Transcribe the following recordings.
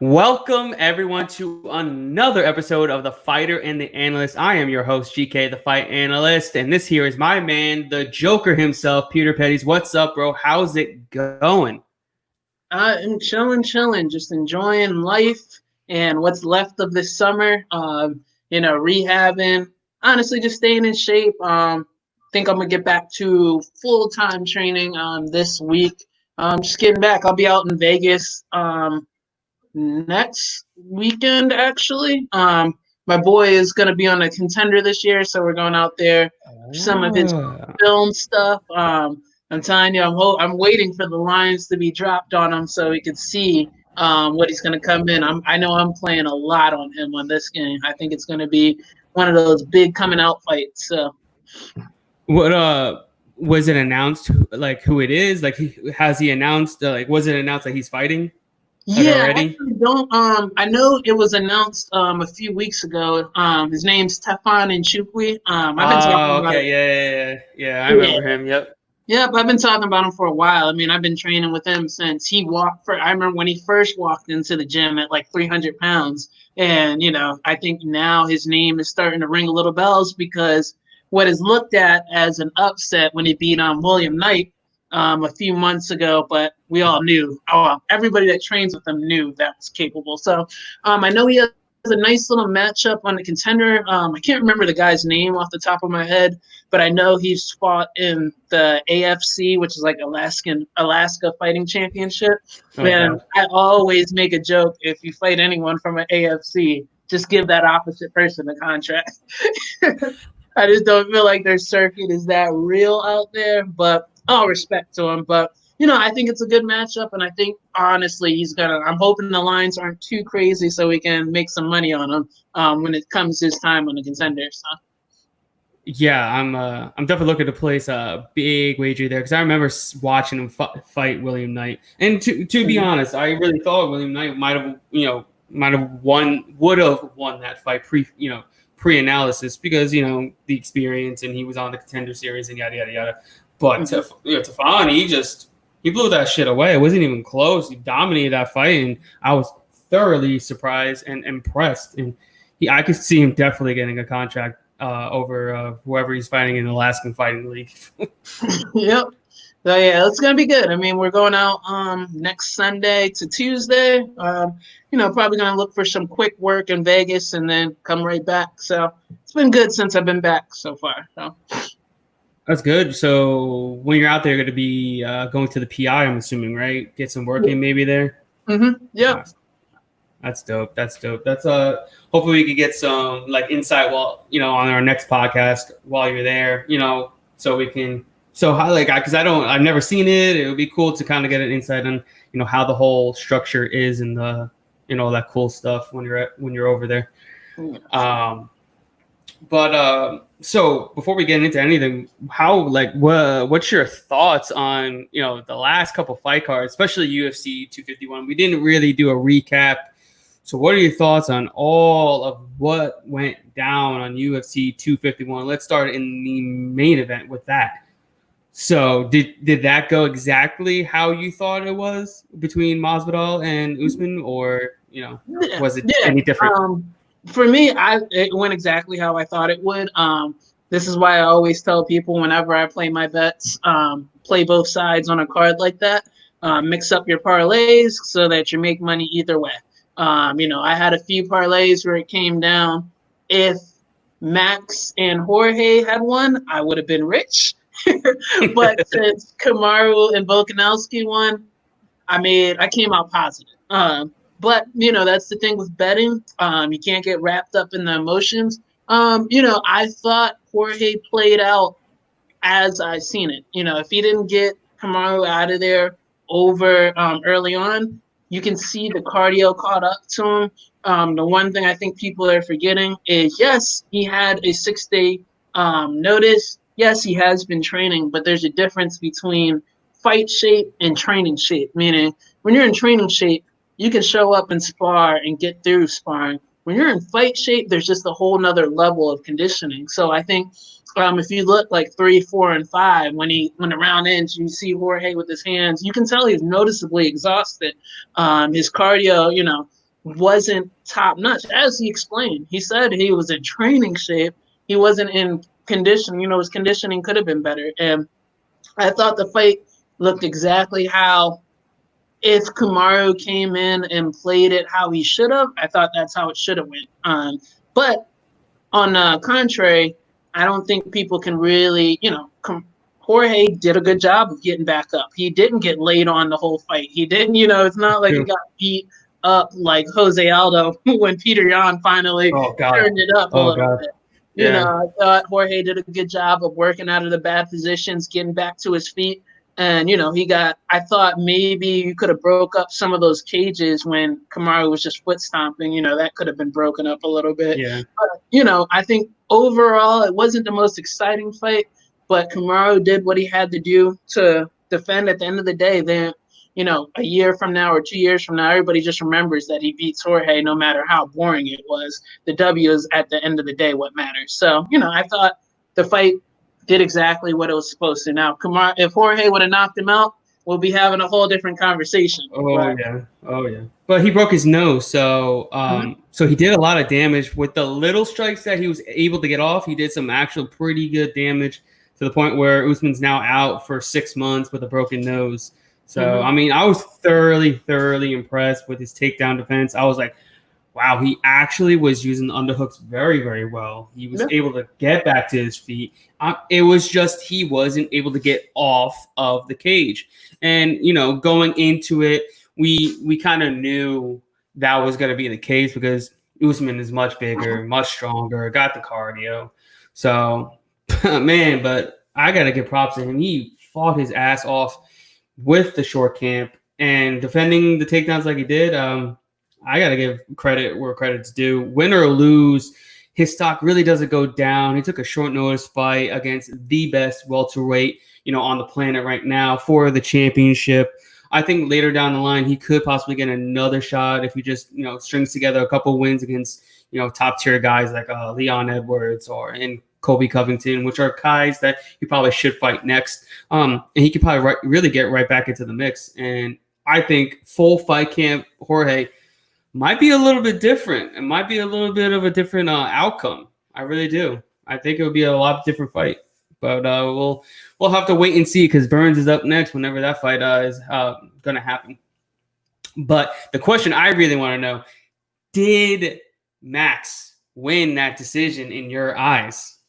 Welcome everyone to another episode of the Fighter and the Analyst. I am your host, GK The Fight Analyst, and this here is my man, the Joker himself, Peter Petties. What's up, bro? How's it going? I'm chilling, just enjoying life and what's left of this summer. Rehabbing. Honestly, just staying in shape. Think I'm gonna get back to full time training this week. Just getting back. I'll be out in Vegas next weekend actually. My boy is gonna be on a contender this year, so we're going out there for some of his film stuff. I'm telling you, I'm waiting for the lines to be dropped on him so we can see what he's going to come in. I know I'm playing a lot on him on this game. I think it's going to be one of those big coming out fights. So, What was it announced? Like who it is? Like has he announced? Was it announced that he's fighting? yeah, I Already? actually don't. I know it was announced a few weeks ago. His name's Tefan Nchukwi. I've been talking Oh, about it. okay, yeah. I Yeah. remember him. Yep. Yep, I've been talking about him for a while. I mean, I've been training with him since he walked for. I remember when he first walked into the gym at like 300 pounds, and I think now his name is starting to ring a little bells because what is looked at as an upset when he beat William Knight a few months ago, but we all knew. Oh, well, everybody that trains with him knew that was capable. So I know he has a nice little matchup on the contender. I can't remember the guy's name off the top of my head, but I know he's fought in the AFC, which is like Alaska Fighting Championship. Oh And god. I always make a joke, if you fight anyone from an AFC, just give that opposite person a contract. I just don't feel like their circuit is that real out there, but all respect to him. But I think it's a good matchup, and I think honestly he's gonna. I'm hoping the lines aren't too crazy, so we can make some money on him when it comes his time on the contender. So. Yeah, I'm definitely looking to place a big wager there because I remember watching him fight William Knight. And to be honest, I really thought William Knight might have would have won that fight pre-analysis because the experience and he was on the contender series and yada yada yada. But Tefani, he blew that shit away. It wasn't even close. He dominated that fight, and I was thoroughly surprised and impressed. And I could see him definitely getting a contract over whoever he's fighting in the Alaskan Fighting League. Yep. So yeah, it's gonna be good. I mean, we're going out next Sunday to Tuesday. Probably gonna look for some quick work in Vegas and then come right back. So it's been good since I've been back so far. So. That's good. So when you're out there, you're going to be going to the PI, I'm assuming, right? Get some work in maybe there. Yep. That's dope. That's hopefully we could get some like insight while on our next podcast while you're there. So we can how because I've never seen it. It would be cool to kind of get an insight on how the whole structure is and the that cool stuff when you're over there. So before we get into anything, what's your thoughts on the last couple fight cards, especially UFC 251? We didn't really do a recap. So what are your thoughts on all of what went down on UFC 251? Let's start in the main event with that. So did that go exactly how you thought it was between Masvidal and Usman, or was it any different? For me, it went exactly how I thought it would. This is why I always tell people whenever I play my bets, play both sides on a card like that. Mix up your parlays so that you make money either way. I had a few parlays where it came down. If Max and Jorge had won, I would have been rich. But since Kamaru and Volkanovski won, I came out positive. But that's the thing with betting. You can't get wrapped up in the emotions. I thought Jorge played out as I seen it. If he didn't get Kamaru out of there over early on, you can see the cardio caught up to him. The one thing I think people are forgetting is, yes, he had a 6-day notice. Yes, he has been training, but there's a difference between fight shape and training shape. Meaning, when you're in training shape, you can show up and spar and get through sparring. When you're in fight shape, there's just a whole nother level of conditioning. So I think if you look like 3, 4, and 5, when the round ends, you see Jorge with his hands. You can tell he's noticeably exhausted. His cardio, wasn't top notch. As he explained, he said he was in training shape. He wasn't in condition. His conditioning could have been better. And I thought the fight looked exactly how, if Kamaru came in and played it how he should have, I thought that's how it should have went. But on the contrary, I don't think people can really, Jorge did a good job of getting back up. He didn't get laid on the whole fight. He didn't, it's not like he got beat up like Jose Aldo when Peter Yan finally turned it up a little bit. Yeah. I thought Jorge did a good job of working out of the bad positions, getting back to his feet. And, I thought maybe you could have broke up some of those cages when Kamaru was just foot stomping, that could have been broken up a little bit. Yeah. But, I think overall it wasn't the most exciting fight, but Kamaru did what he had to do to defend. At the end of the day, then, a year from now or 2 years from now, everybody just remembers that he beats Jorge no matter how boring it was. The W is at the end of the day what matters. So, I thought the fight did exactly what it was supposed to. Now, Kamaru, if Jorge would have knocked him out, we'll be having a whole different conversation. Oh yeah. But he broke his nose, so so he did a lot of damage with the little strikes that he was able to get off. He did some actual pretty good damage to the point where Usman's now out for 6 months with a broken nose. So I mean, I was thoroughly impressed with his takedown defense. I was like, wow, he actually was using the underhooks very well. He was able to get back to his feet. It was just he wasn't able to get off of the cage. And, going into it, we kind of knew that was going to be the case because Usman is much bigger, much stronger, got the cardio. So, man, but I got to give props to him. He fought his ass off with the short camp and defending the takedowns like he did. I got to give credit where credit's due. Win or lose, his stock really doesn't go down. He took a short notice fight against the best welterweight, on the planet right now for the championship. I think later down the line, he could possibly get another shot if he just, strings together a couple wins against, top tier guys like Leon Edwards and Kobe Covington, which are guys that he probably should fight next. And he could probably really get right back into the mix. And I think full fight camp Jorge might be a little bit different. It might be a little bit of a different outcome. I really do. I think it would be a lot different fight. But we'll have to wait and see because Burns is up next whenever that fight is going to happen. But the question I really want to know, did Max win that decision in your eyes?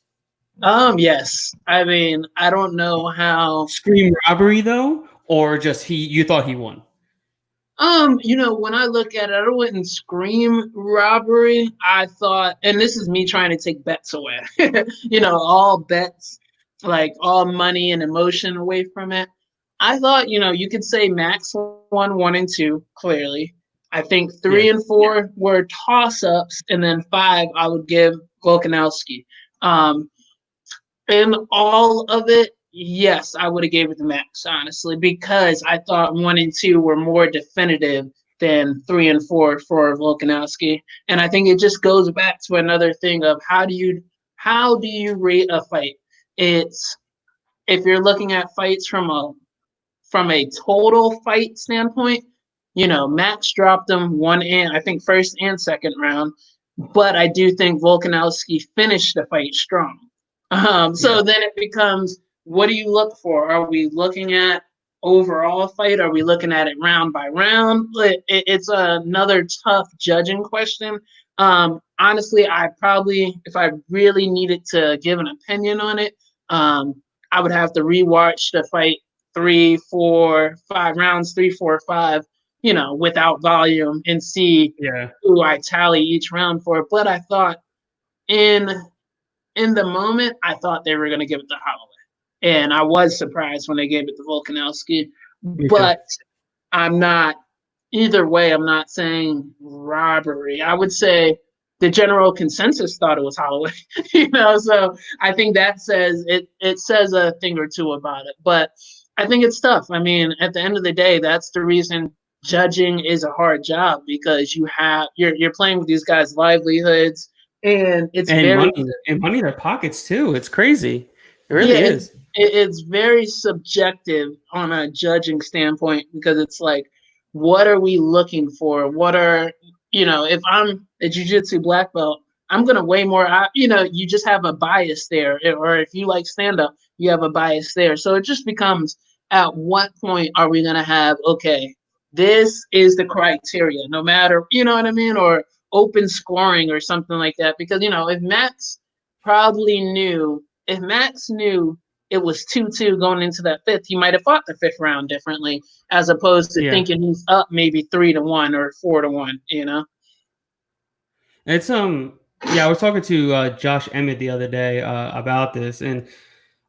Yes. I mean, I don't know how. Scream robbery, though? Or just you thought he won? When I look at it, I wouldn't scream robbery. I thought, and this is me trying to take bets away, all bets, like all money and emotion away from it. I thought, you could say Max won 1 and 2, clearly. I think 3 and 4 were toss-ups, and then 5 I would give Volkanovski. And all of it, yes, I would have gave it to Max, honestly, because I thought 1 and 2 were more definitive than 3 and 4 for Volkanovski. And I think it just goes back to another thing of how do you rate a fight? It's if you're looking at fights from a total fight standpoint, Max dropped him I think first and second round, but I do think Volkanovski finished the fight strong. So then it becomes, what do you look for? Are we looking at overall fight? Are we looking at it round by round? It's another tough judging question. Honestly, if I really needed to give an opinion on it, I would have to rewatch the fight 3, 4, 5 rounds, 3, 4, 5, without volume and see who I tally each round for. But I thought in the moment, I thought they were going to give it to Holloway. And I was surprised when they gave it to Volkanovski. But I'm not saying robbery. I would say the general consensus thought it was Holloway. So I think that says it says a thing or two about it. But I think it's tough. I mean, at the end of the day, that's the reason judging is a hard job, because you're playing with these guys' livelihoods. And it's money in their pockets too. It's crazy. It really is. It's very subjective on a judging standpoint, because it's like, what are we looking for? What are if I'm a jiu-jitsu black belt, I'm going to weigh more. You just have a bias there. Or if you like stand-up, you have a bias there. So it just becomes, at what point are we going to have, okay, this is the criteria, no matter, you know what I mean? Or open scoring or something like that. Because, if Max knew it was 2-2 going into that fifth, he might have fought the fifth round differently, as opposed to thinking he's up maybe 3-1 or 4-1, It's I was talking to Josh Emmett the other day about this, and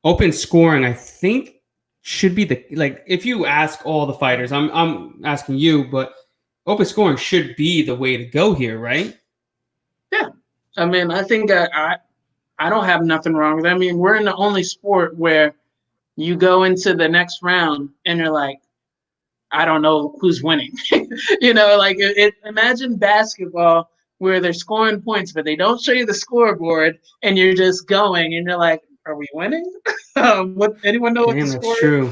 open scoring, I think, should be if you ask all the fighters, I'm asking you, but open scoring should be the way to go here, right? Yeah. I mean, I think I don't have nothing wrong with it. I mean, we're in the only sport where you go into the next round and you're like, I don't know who's winning. Imagine basketball where they're scoring points, but they don't show you the scoreboard and you're just going and you're like, are we winning? Anyone know what the score is? True.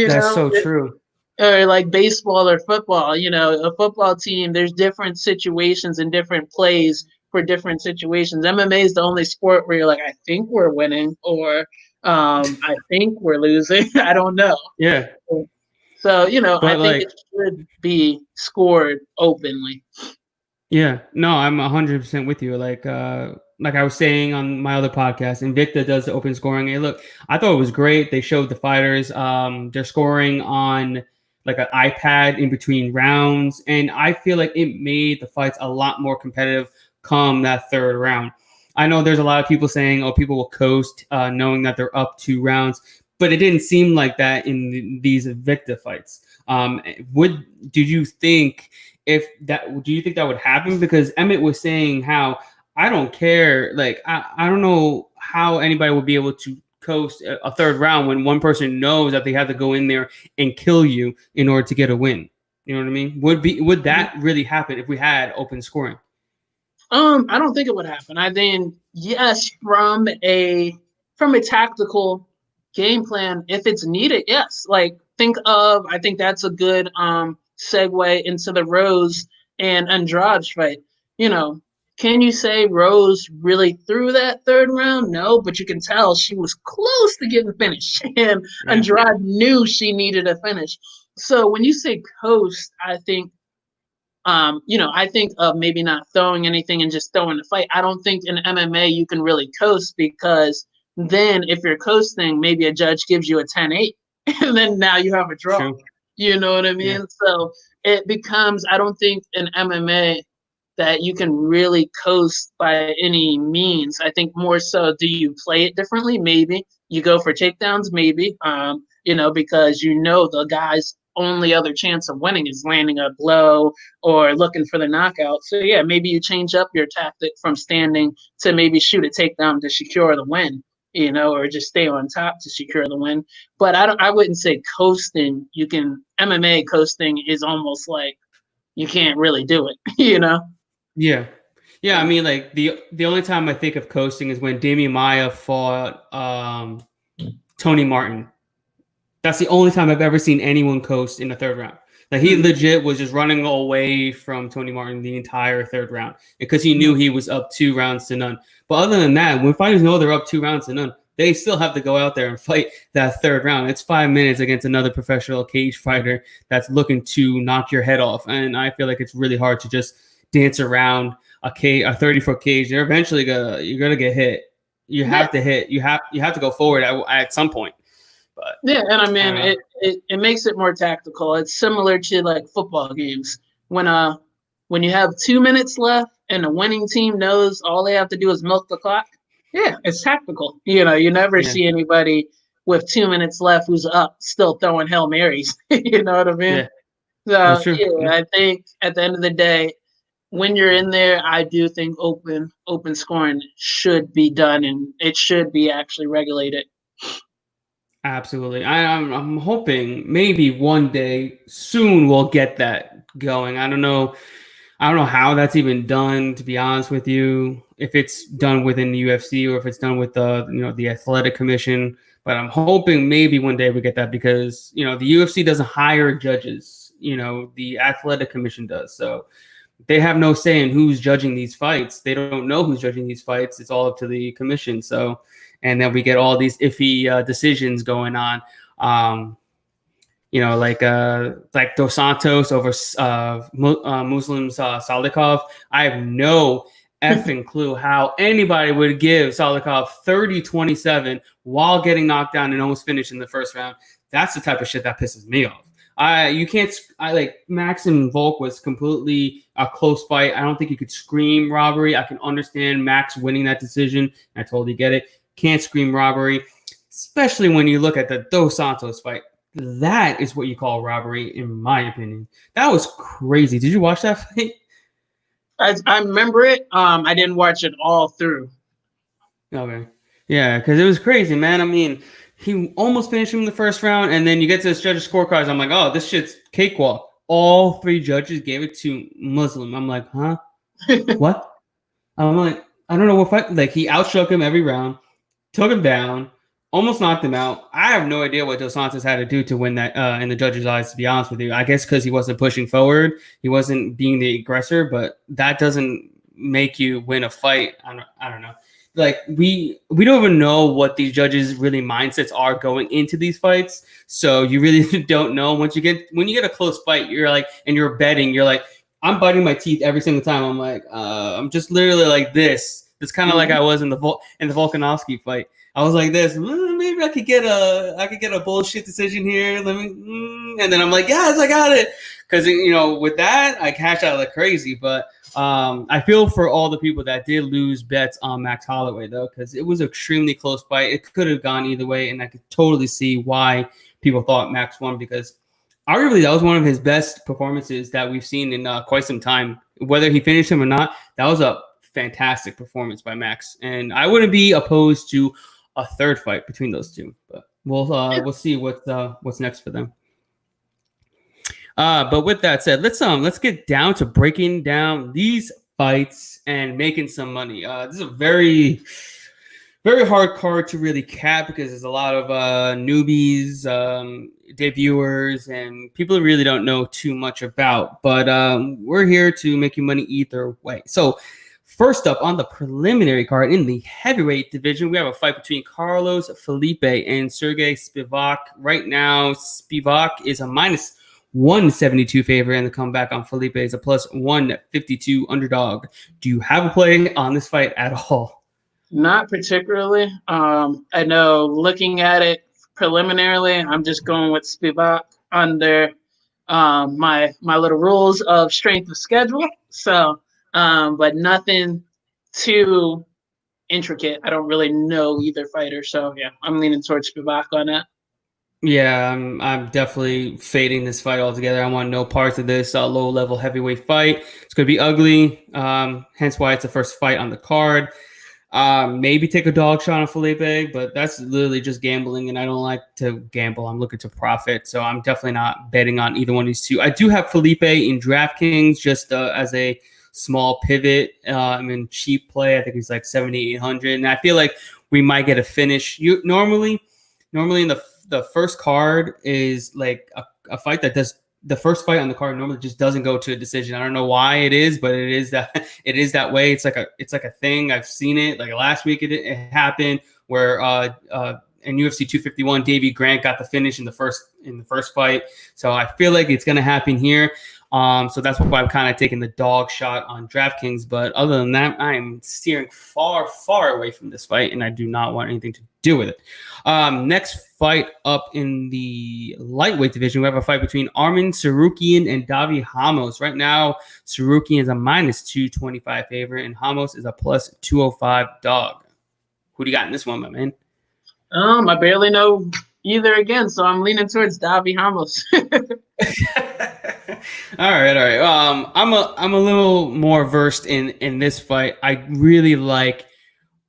That's so true. Or like baseball or football, a football team, there's different situations and different plays for different situations. MMA is the only sport where you're like, I think we're winning, or I think we're losing. I don't know. Yeah. So, I think it should be scored openly. Yeah, no, I'm 100% with you. Like I was saying on my other podcast, Invicta does the open scoring. Hey, look, I thought it was great. They showed the fighters they're scoring on like an iPad in between rounds, and I feel like it made the fights a lot more competitive come that third round. I know there's a lot of people saying, "Oh, people will coast knowing that they're up 2 rounds," but it didn't seem like that in these Invicta fights. Do you think that would happen? Because Emmett was saying how I don't care. Like, I don't know how anybody would be able to coast a third round when one person knows that they have to go in there and kill you in order to get a win. You know what I mean? Would that really happen if we had open scoring? I don't think it would happen. I think, yes, from a tactical game plan, if it's needed, yes. I think that's a good segue into the Rose and Andrade fight. Can you say Rose really threw that third round? No, but you can tell she was close to getting finished, and Andrade knew she needed a finish. So when you say coast, I think I think of maybe not throwing anything and just throwing the fight. I don't think in MMA you can really coast, because then if you're coasting, maybe a judge gives you a 10-8 and then now you have a draw. True. You know what I mean? Yeah. So it becomes, I don't think in MMA that you can really coast by any means. I think more so, do you play it differently? Maybe. You go for takedowns? Maybe. Because the guy's only other chance of winning is landing a blow or looking for the knockout. So yeah, maybe you change up your tactic from standing to maybe shoot a takedown to secure the win, or just stay on top to secure the win. But I wouldn't say coasting. MMA coasting is almost like you can't really do it, Yeah. Yeah, I mean, like the only time I think of coasting is when Damian Maia fought Tony Martin. That's the only time I've ever seen anyone coast in the third round. Like, he legit was just running away from Tony Martin the entire third round because he knew he was up 2 rounds to none. But other than that, when fighters know they're up 2 rounds to none, they still have to go out there and fight that third round. It's 5 minutes against another professional cage fighter that's looking to knock your head off. And I feel like it's really hard to just dance around a 30-foot cage. You're eventually you're gonna get hit. You have to hit. You have to go forward at some point. But yeah, and I mean, it makes it more tactical. It's similar to like football games when you have 2 minutes left and the winning team knows all they have to do is milk the clock. Yeah, it's tactical. You never see anybody with 2 minutes left who's up still throwing Hail Marys. You know what I mean? Yeah. So yeah, I think at the end of the day, when you're in there, I do think open scoring should be done, and it should be actually regulated. Absolutely. I'm hoping maybe one day soon we'll get that going. I don't know how that's even done, to be honest with you, if it's done within the UFC or if it's done with the athletic commission. But I'm hoping maybe one day we get that, because the UFC doesn't hire judges. The athletic commission does. So they have no say in who's judging these fights. They don't know who's judging these fights. It's all up to the commission. So, and then we get all these iffy decisions going on. Like Dos Santos over Muslim Salikov. I have no effing clue how anybody would give Salikov 30-27 while getting knocked down and almost finished in the first round. That's the type of shit that pisses me off. Max and Volk was completely a close fight. I don't think you could scream robbery. I can understand Max winning that decision. I totally get it. Can't scream robbery, especially when you look at the Dos Santos fight. That is what you call robbery, in my opinion. That was crazy. Did you watch that fight? I remember it. I didn't watch it all through. Okay. Yeah, because it was crazy, man. I mean, he almost finished him in the first round, and then you get to this judges' scorecards. I'm like, oh, this shit's cakewalk. All 3 judges gave it to Muslim. I'm like, huh? What? I'm like, I don't know what fight. Like, he outshook him every round, took him down, almost knocked him out. I have no idea what Dos Santos had to do to win that in the judges' eyes, to be honest with you. I guess because he wasn't pushing forward. He wasn't being the aggressor, but that doesn't make you win a fight. I don't know. Like, we don't even know what these judges' really mindsets are going into these fights. So you really don't know. When you get a close fight, you're like, and you're betting, you're like, I'm biting my teeth every single time. I'm like, I'm just literally like this. It's kind of like I was in the Volkanovski fight. I was like this. Maybe I could get a bullshit decision here. And then I'm like, yes, I got it. Because with that, I cash out like crazy. But I feel for all the people that did lose bets on Max Holloway though, because it was an extremely close fight. It could have gone either way, and I could totally see why people thought Max won, because arguably that was one of his best performances that we've seen in quite some time. Whether he finished him or not, that was a fantastic performance by Max, and I wouldn't be opposed to a third fight between those two, but we'll see what's next for them. But with that said, let's get down to breaking down these fights and making some money. This is a very, very hard card to really cap because there's a lot of newbies, debuters, and people who really don't know too much about. But we're here to make you money either way. So first up on the preliminary card in the heavyweight division, we have a fight between Carlos Felipe and Sergey Spivak. Right now, Spivak is a minus 172 favorite, and the comeback on Felipe is a plus 152 underdog. Do you have a play on this fight at all? Not particularly. I know looking at it preliminarily, I'm just going with Spivak under my little rules of strength of schedule. So, but nothing too intricate. I don't really know either fighter. So yeah, I'm leaning towards Spivak on that. Yeah, I'm definitely fading this fight altogether. I want no parts of this low-level heavyweight fight. It's going to be ugly, hence why it's the first fight on the card. Maybe take a dog shot on Felipe, but that's literally just gambling, and I don't like to gamble. I'm looking to profit, so I'm definitely not betting on either one of these two. I do have Felipe in DraftKings just as a small pivot. I'm in cheap play. I think he's like 7,800, and I feel like we might get a finish. Normally in the first card is like a fight that does the first fight on the card normally just doesn't go to a decision. I don't know why it is, but it is that way. It's like a thing. I've seen it. Like last week it happened where in UFC 251, Davey Grant got the finish in the first fight. So I feel like it's gonna happen here. So that's why I'm kind of taking the dog shot on DraftKings. But other than that, I'm steering far, far away from this fight, and I do not want anything to do with it. Next fight up in the lightweight division, we have a fight between Arman Tsarukyan and Davi Ramos. Right now, Tsarukyan is a minus 225 favorite, and Ramos is a plus 205 dog. Who do you got in this one, my man? I barely know either again, so I'm leaning towards Davi Ramos. All right. I'm a little more versed in this fight. I really like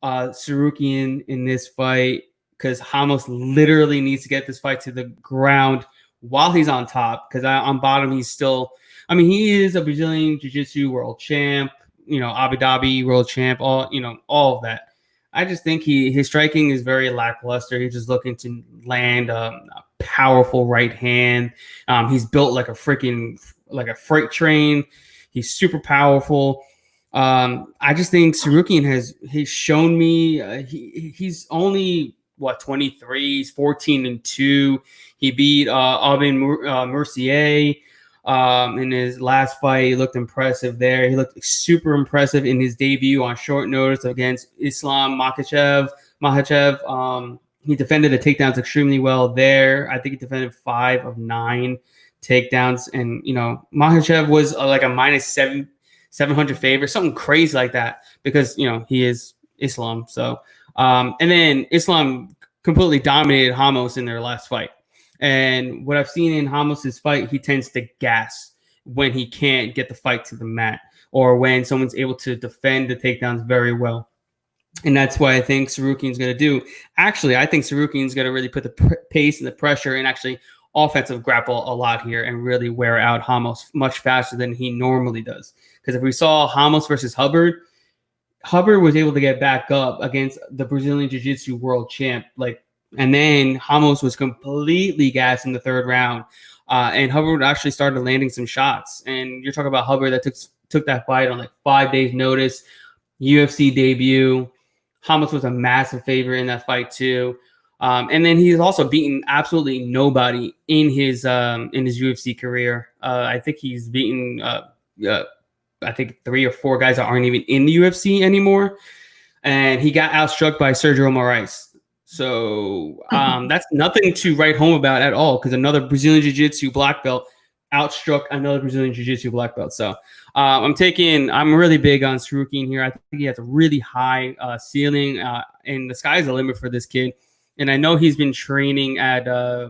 Tsarukyan in this fight because Ramos literally needs to get this fight to the ground while he's on top. Because on bottom, he's still. I mean, he is a Brazilian Jiu-Jitsu world champ. Abu Dhabi world champ. All of that. I just think his striking is very lackluster. He's just looking to land a powerful right hand. He's built like a freight train. He's super powerful. I just think Sarukian he's shown me he's only 23. He's 14-2. He beat Aubin Mercier in his last fight. He looked impressive there. He looked super impressive in his debut on short notice against Islam Makhachev. He defended the takedowns extremely well there. I think he defended 5 of 9 takedowns, and Makhachev was like a -700 favorite, something crazy like that, because he is Islam. So and then Islam completely dominated Ramos in their last fight. And what I've seen in Ramos's fight, he tends to gas when he can't get the fight to the mat, or when someone's able to defend the takedowns very well. And that's what I think Sarukian's going to do. Actually, I think Sarukian's going to really put the pace and the pressure and actually offensive grapple a lot here and really wear out Ramos much faster than he normally does. Because if we saw Ramos versus Hubbard was able to get back up against the Brazilian Jiu-Jitsu world champ, and then Ramos was completely gassed in the 3rd round. And Hubbard actually started landing some shots. And you're talking about Hubbard that took that fight on 5 days notice, UFC debut. Ramos was a massive favorite in that fight too. And then he's also beaten absolutely nobody in his UFC career. I think he's beaten I think 3 or 4 guys that aren't even in the UFC anymore. And he got outstruck by Sergio Moraes. So that's nothing to write home about at all, because another Brazilian Jiu-Jitsu black belt outstruck another Brazilian Jiu-Jitsu black belt. So I'm really big on Sarukian here. I think he has a really high ceiling, and the sky's the limit for this kid. And I know he's been training at Tiger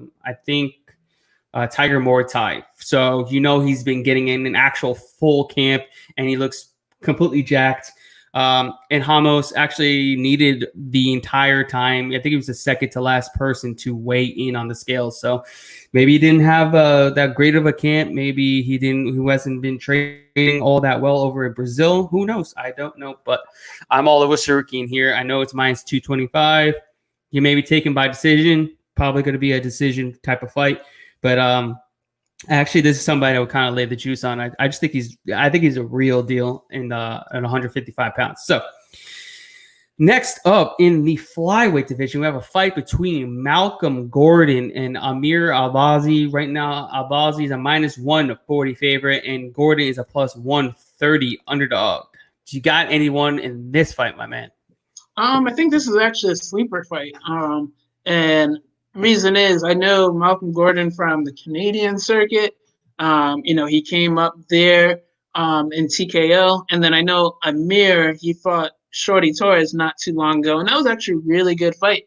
Muay Thai. So he's been getting in an actual full camp, and he looks completely jacked. And Ramos actually needed the entire time. I think he was the second to last person to weigh in on the scales. So maybe he didn't have that great of a camp. Maybe he hasn't been training all that well over in Brazil. Who knows? I don't know. But I'm all over Sarukian here. I know it's -225. He may be taken by decision. Probably going to be a decision type of fight. But actually, this is somebody I would kind of lay the juice on. I just think he's a real deal at 155 pounds. So next up in the flyweight division, we have a fight between Malcolm Gordon and Amir Albazi. Right now, Albazi is a -140 favorite, and Gordon is a +130 underdog. Do you got anyone in this fight, my man? I think this is actually a sleeper fight. And reason is, I know Malcolm Gordon from the Canadian circuit. He came up there in TKO, and then I know Amir, he fought Shorty Torres not too long ago, and that was actually a really good fight.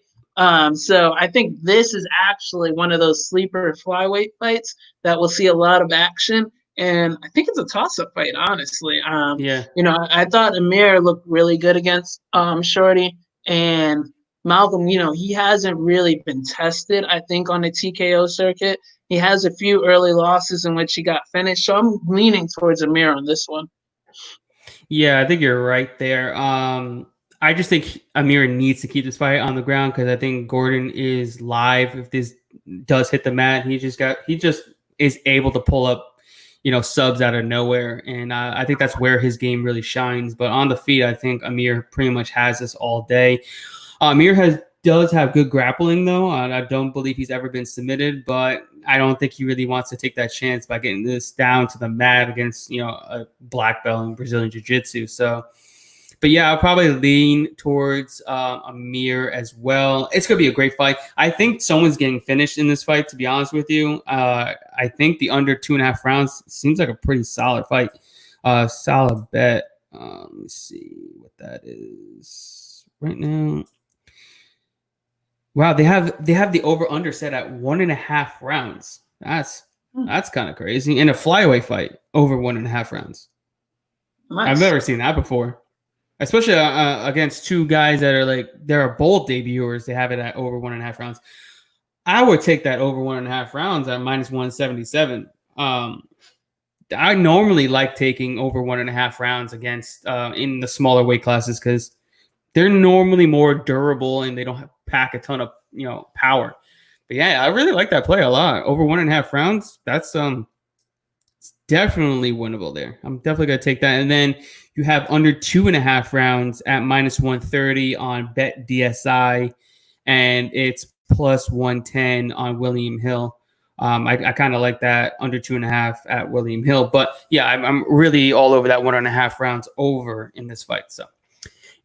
So I think this is actually one of those sleeper flyweight fights that will see a lot of action, and I think it's a toss-up fight, honestly. Yeah. I thought Amir looked really good against Shorty, and Malcolm, he hasn't really been tested, I think, on the TKO circuit. He has a few early losses in which he got finished, so I'm leaning towards Amir on this one. Yeah, I think you're right there. I just think Amir needs to keep this fight on the ground, because I think Gordon is live. If this does hit the mat, he just is able to pull up, subs out of nowhere, and I think that's where his game really shines. But on the feet, I think Amir pretty much has this all day. Amir does have good grappling, though. I don't believe he's ever been submitted, but I don't think he really wants to take that chance by getting this down to the mat against, a black belt in Brazilian Jiu-Jitsu. So, but yeah, I'll probably lean towards Amir as well. It's going to be a great fight. I think someone's getting finished in this fight, to be honest with you. I think the under 2.5 rounds seems like a pretty solid fight. Solid bet. Let me see what that is right now. Wow, they have the over/under set at 1.5 rounds. That's kind of crazy. In a flyweight fight, over 1.5 rounds. Nice. I've never seen that before, especially against two guys that are they're both debuters. They have it at over 1.5 rounds. I would take that over 1.5 rounds at -177. I normally like taking over 1.5 rounds against in the smaller weight classes, because they're normally more durable and they don't pack a ton of power. But yeah, I really like that play a lot. Over 1.5 rounds, that's It's definitely winnable there. I'm definitely going to take that. And then you have under 2.5 rounds at minus 130 on Bet DSI, and it's plus 110 on William Hill. I kind of like that under 2.5 at William Hill. But yeah, I'm really all over that 1.5 rounds over in this fight. So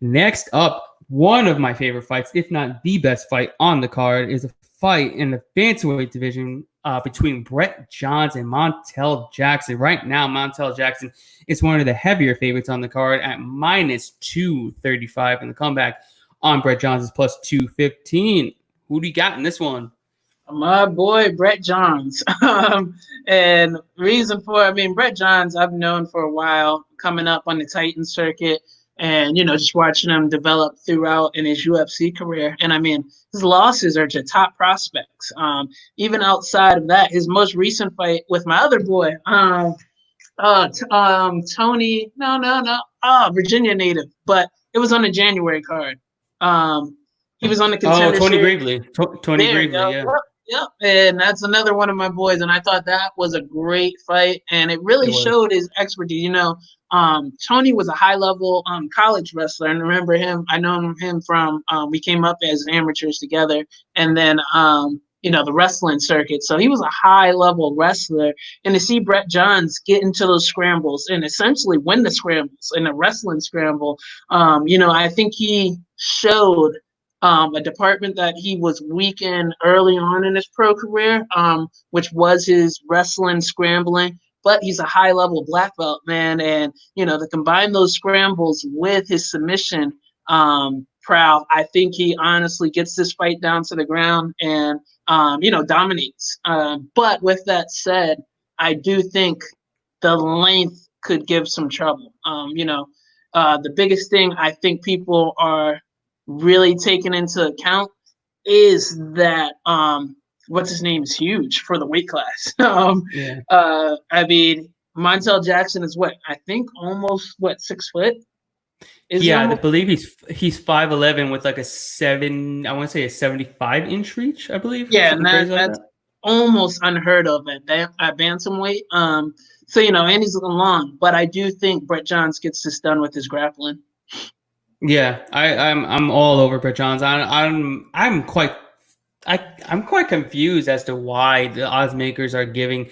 next up, one of my favorite fights, if not the best fight on the card, is a fight in the bantamweight division between Brett Johns and Montel Jackson. Right now, Montel Jackson is one of the heavier favorites on the card at minus 235, and the comeback on Brett Johns is plus 215. Who do you got in this one? My boy Brett Johns. And reason for, I mean, Brett Johns, I've known for a while, coming up on the Titan circuit, and just watching him develop throughout in his UFC career. And I mean, his losses are to top prospects. Even outside of that, his most recent fight with my other boy, Tony, Virginia native, but it was on the January card. He was on the contender. Tony Gravely. Tony Gravely, yeah. Yep, and that's another one of my boys, and I thought that was a great fight, and it really showed his expertise. Tony was a high-level college wrestler, and remember him, I know him from, we came up as amateurs together, and then, the wrestling circuit. So he was a high-level wrestler, and to see Brett Johns get into those scrambles and essentially win the scrambles in a wrestling scramble, I think he showed a department that he was weak in early on in his pro career, which was his wrestling scrambling. But he's a high-level black belt, man, and to combine those scrambles with his submission prowl, I think he honestly gets this fight down to the ground and dominates. But with that said, I do think the length could give some trouble. The biggest thing I think people are really taken into account is that what's his name is huge for the weight class. I mean, Montel Jackson is I think almost 6 foot. I believe he's 5'11" with like a 75-inch reach, I believe. Yeah, and that's almost unheard of at bantamweight. So and he's looking long, but I do think Brett Johns gets this done with his grappling. Yeah, I'm all over Brett Johns. I'm quite confused as to why the odds makers are giving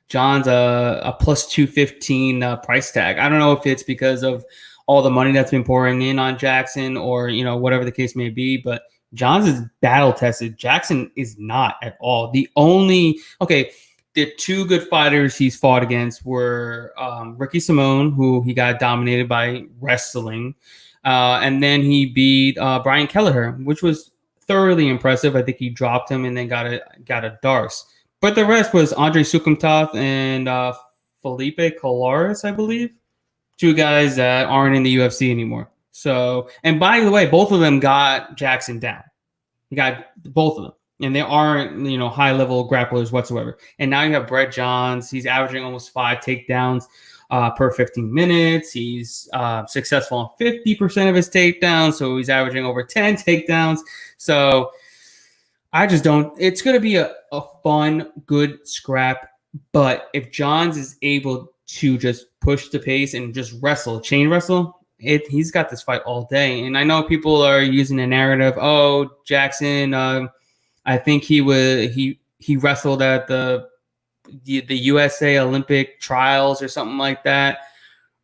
Johns a plus 215 price tag. I don't know if it's because of all the money that's been pouring in on Jackson or whatever the case may be, but Johns is battle tested. Jackson is not at all. The two good fighters he's fought against were Ricky Simone, who he got dominated by wrestling. And then he beat Brian Kelleher, which was thoroughly impressive. I think he dropped him and then got a Darce. But the rest was Andre Sukumtoth and Felipe Colares, I believe. Two guys that aren't in the UFC anymore. So, and by the way, both of them got Jackson down. He got both of them. And they aren't, high-level grapplers whatsoever. And now you have Brett Johns. He's averaging almost 5 takedowns per 15 minutes. He's successful on 50% of his takedowns, so he's averaging over 10 takedowns. So I just don't. It's going to be a fun, good scrap. But if Johns is able to just push the pace and just chain wrestle, he's got this fight all day. And I know people are using the narrative, Jackson, I think he wrestled at the USA Olympic trials or something like that.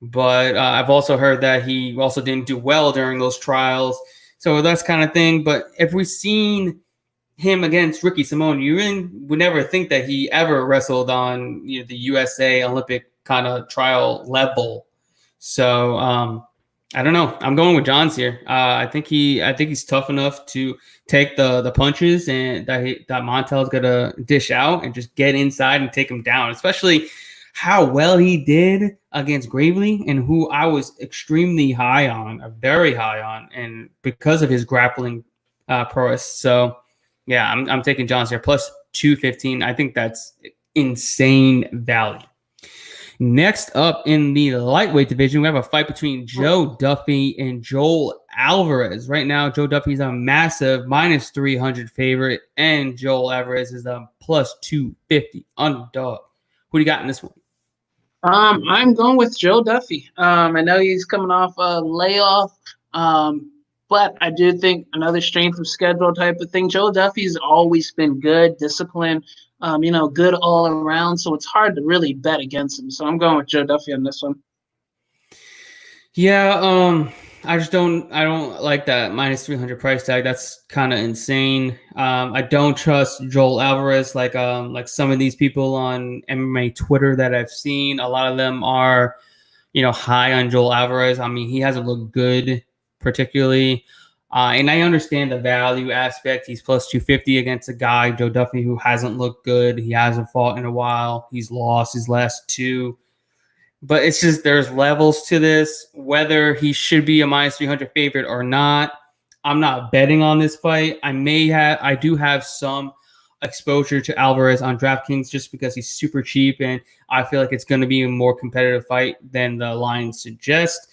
But I've also heard that he also didn't do well during those trials. So that's kind of thing. But if we've seen him against Ricky Simone, you really would never think that he ever wrestled on the USA Olympic kind of trial level. So I don't know. I'm going with Johns here. I think he's tough enough to take the punches and that Montel's gonna dish out and just get inside and take him down. Especially how well he did against Gravely, and who I was extremely high on, very high on, and because of his grappling prowess. So yeah, I'm taking Johns here plus 215. I think that's insane value. Next up in the lightweight division, we have a fight between Joe Duffy and Joel Alvarez. Right now, Joe Duffy's a massive minus 300 favorite, and Joel Alvarez is a plus 250 underdog. Who do you got in this one? I'm going with Joe Duffy. I know he's coming off a layoff, but I do think another strength of schedule type of thing. Joe Duffy's always been good, disciplined, good all around. So it's hard to really bet against him. So I'm going with Joe Duffy on this one. Yeah, I don't like that minus 300 price tag. That's kind of insane. I don't trust Joel Alvarez like some of these people on MMA Twitter that I've seen. A lot of them are, high on Joel Alvarez. I mean, he hasn't looked good particularly. And I understand the value aspect. He's plus 250 against a guy, Joe Duffy, who hasn't looked good. He hasn't fought in a while. He's lost his last two. But it's just there's levels to this. Whether he should be a minus 300 favorite or not, I'm not betting on this fight. I do have some exposure to Alvarez on DraftKings just because he's super cheap, and I feel like it's going to be a more competitive fight than the lines suggest.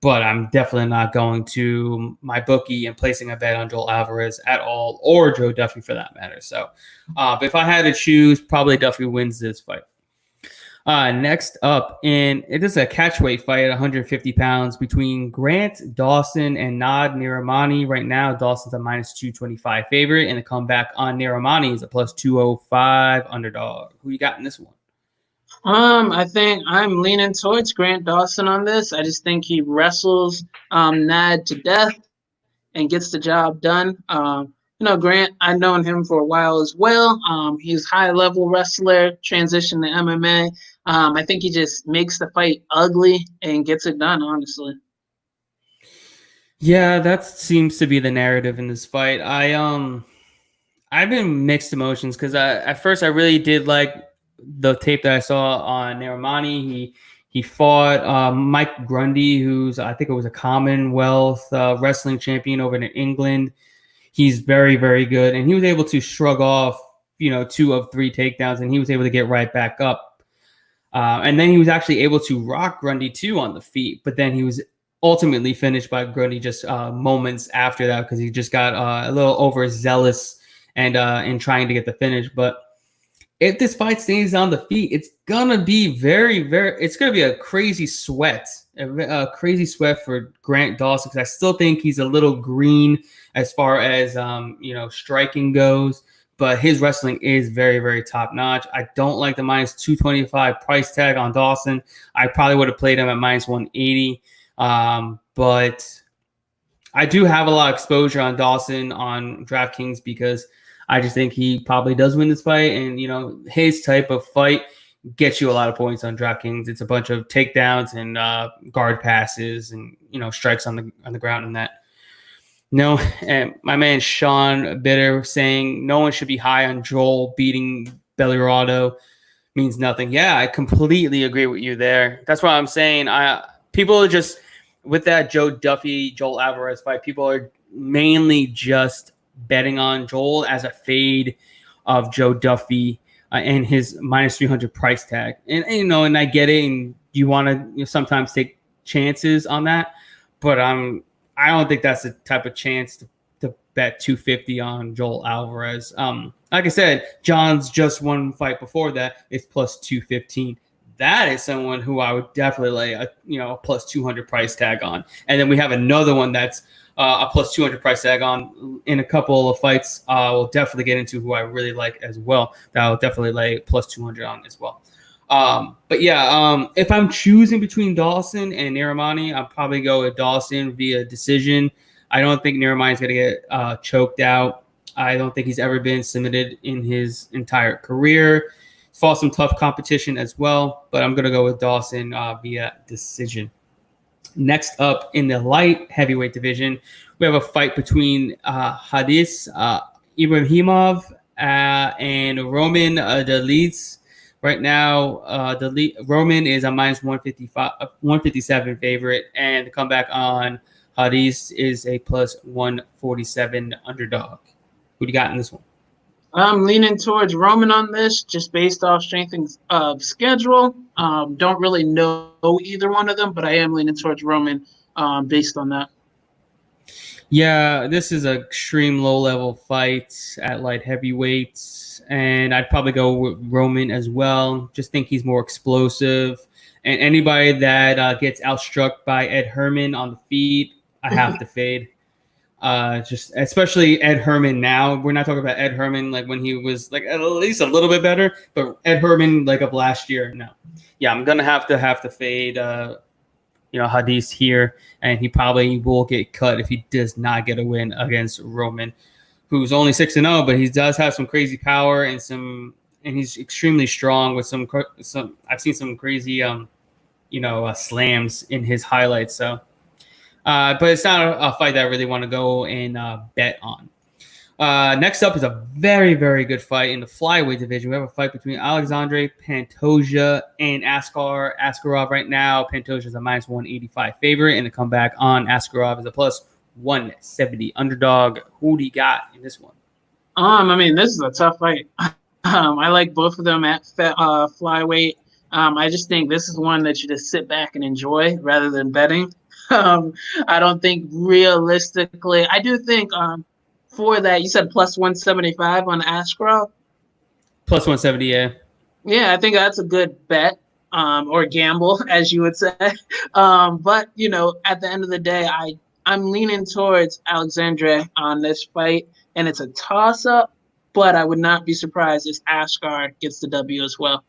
But I'm definitely not going to my bookie and placing a bet on Joel Alvarez at all, or Joe Duffy for that matter. So, but if I had to choose, probably Duffy wins this fight. Next up, it is a catchweight fight at 150 pounds between Grant Dawson and Nad Niramani. Right now, Dawson's a minus 225 favorite, and the comeback on Niramani is a plus 205 underdog. Who you got in this one? I think I'm leaning towards Grant Dawson on this. I just think he wrestles Nad to death and gets the job done. Grant, I've known him for a while as well. He's high level wrestler, transition to MMA. I think he just makes the fight ugly and gets it done, honestly. Yeah, that seems to be the narrative in this fight. I've been mixed emotions because at first I really did like the tape that I saw on Narimani. He fought Mike Grundy, who's I think it was a Commonwealth wrestling champion over in England. He's very, very good, and he was able to shrug off 2 of 3 takedowns, and he was able to get right back up. And then he was actually able to rock Grundy too on the feet, but then he was ultimately finished by Grundy just moments after that because he just got a little overzealous and in trying to get the finish. But if this fight stays on the feet, it's gonna be it's gonna be a crazy sweat, a crazy sweat for Grant Dawson because I still think he's a little green as far as striking goes. But his wrestling is very, very top notch. I don't like the minus 225 price tag on Dawson. I probably would have played him at minus 180. But I do have a lot of exposure on Dawson on DraftKings because I just think he probably does win this fight. And, his type of fight gets you a lot of points on DraftKings. It's a bunch of takedowns and guard passes and, strikes on the ground and that. No, and my man Sean Bitter saying no one should be high on Joel beating Bellarado means nothing. Yeah, I completely agree with you there. That's what I'm saying. People are just with that Joe Duffy, Joel Alvarez fight. People are mainly just betting on Joel as a fade of Joe Duffy and his minus 300 price tag. And and I get it. And you want to sometimes take chances on that, but I don't think that's the type of chance to bet 250 on Joel Alvarez. Like I said, John's just one fight before that. It's plus 215. That is someone who I would definitely lay a plus 200 price tag on. And then we have another one that's a plus 200 price tag on in a couple of fights. We'll definitely get into who I really like as well. That I'll definitely lay plus 200 on as well. But yeah, if I'm choosing between Dawson and Narimani, I'll probably go with Dawson via decision. I don't think Narimani's going to get choked out. I don't think he's ever been submitted in his entire career. He's fought some tough competition as well, but I'm going to go with Dawson via decision. Next up in the light heavyweight division, we have a fight between Hadis Ibrahimov and Roman Dolidze. Right now, Roman is a minus 157 favorite, and the comeback on Hadis is a plus 147 underdog. Who do you got in this one? I'm leaning towards Roman on this, just based off strength of schedule. Don't really know either one of them, but I am leaning towards Roman based on that. Yeah, this is an extreme low-level fight at light heavyweights, and I'd probably go with Roman as well. Just think he's more explosive And anybody that gets outstruck by Ed Herman on the feet, I have to fade. Just especially Ed Herman now. We're not talking about Ed Herman like when he was like at least a little bit better, but Ed Herman like of last year, no. Yeah, I'm gonna have to fade Hadis here, and he probably will get cut if he does not get a win against Roman, who's only 6-0, but he does have some crazy power and he's extremely strong with some. I've seen some crazy slams in his highlights. So, but it's not a fight that I really want to go and bet on. Next up is a very, very good fight in the flyweight division. We have a fight between Alexandre Pantoja and Askar Askarov right now. Pantoja is a minus 185 favorite, and the comeback on Askarov is a plus 170 underdog. Who do you got in this one? I mean, this is a tough fight. I like both of them at flyweight. I just think this is one that you just sit back and enjoy rather than betting. I don't think realistically. I do think for that, you said plus 175 on Askarov. Plus 170, yeah. Yeah, I think that's a good bet, or gamble, as you would say. But at the end of the day, I'm leaning towards Alexandre on this fight, and it's a toss-up. But I would not be surprised if Askar gets the W as well.